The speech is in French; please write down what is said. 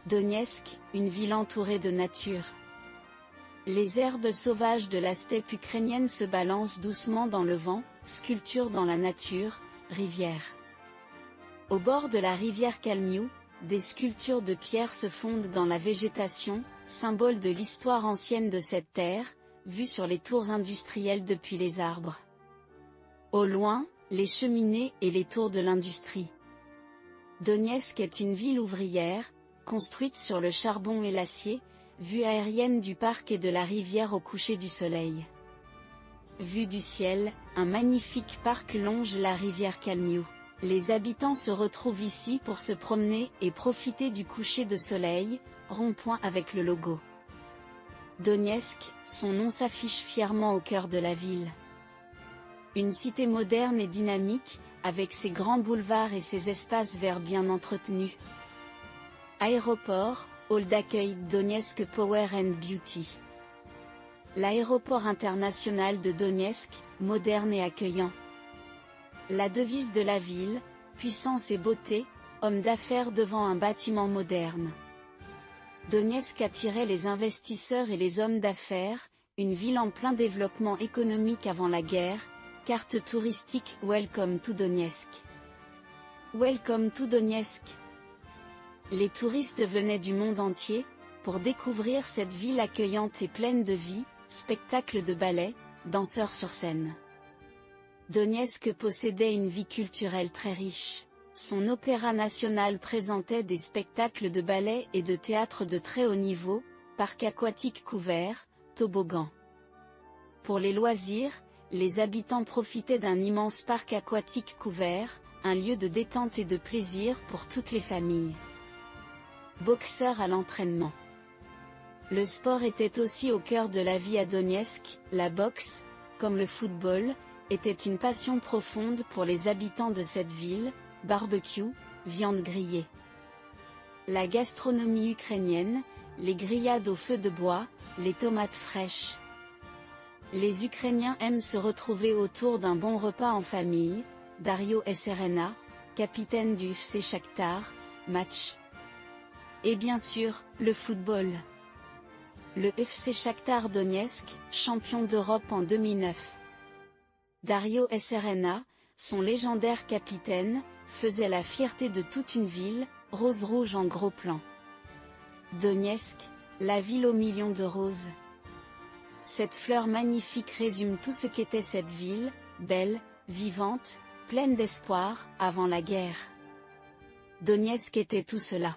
Donetsk, une ville entourée de nature. Les herbes sauvages de la steppe ukrainienne se balancent doucement dans le vent, sculptures dans la nature, rivière. Au bord de la rivière Kalmiou, des sculptures de pierre se fondent dans la végétation, symbole de l'histoire ancienne de cette terre, vue sur les tours industrielles depuis les arbres. Au loin, les cheminées et les tours de l'industrie. Donetsk est une ville ouvrière, construite sur le charbon et l'acier, vue aérienne du parc et de la rivière au coucher du soleil. Vue du ciel, un magnifique parc longe la rivière Kalmiou. Les habitants se retrouvent ici pour se promener et profiter du coucher de soleil, rond-point avec le logo. Donetsk, son nom s'affiche fièrement au cœur de la ville. Une cité moderne et dynamique, avec ses grands boulevards et ses espaces verts bien entretenus. Aéroport, hall d'accueil Donetsk Power and Beauty. L'aéroport international de Donetsk, moderne et accueillant. La devise de la ville, puissance et beauté, homme d'affaires devant un bâtiment moderne. Donetsk attirait les investisseurs et les hommes d'affaires, une ville en plein développement économique avant la guerre, carte touristique Welcome to Donetsk. Welcome to Donetsk. Les touristes venaient du monde entier, pour découvrir cette ville accueillante et pleine de vie, spectacles de ballet, danseurs sur scène. Donetsk possédait une vie culturelle très riche. Son opéra national présentait des spectacles de ballet et de théâtre de très haut niveau, parc aquatique couvert, toboggan. Pour les loisirs, les habitants profitaient d'un immense parc aquatique couvert, un lieu de détente et de plaisir pour toutes les familles. Boxeurs à l'entraînement. Le sport était aussi au cœur de la vie à Donetsk, la boxe, comme le football, était une passion profonde pour les habitants de cette ville, barbecue, viande grillée. La gastronomie ukrainienne, les grillades au feu de bois, les tomates fraîches. Les Ukrainiens aiment se retrouver autour d'un bon repas en famille. Dario Serena, capitaine du FC Shakhtar, match. Et bien sûr, le football. Le FC Shakhtar Donetsk, champion d'Europe en 2009. Dario Serena, son légendaire capitaine, faisait la fierté de toute une ville, rose-rouge en gros plan. Donetsk, la ville aux millions de roses. Cette fleur magnifique résume tout ce qu'était cette ville, belle, vivante, pleine d'espoir, avant la guerre. Donetsk était tout cela.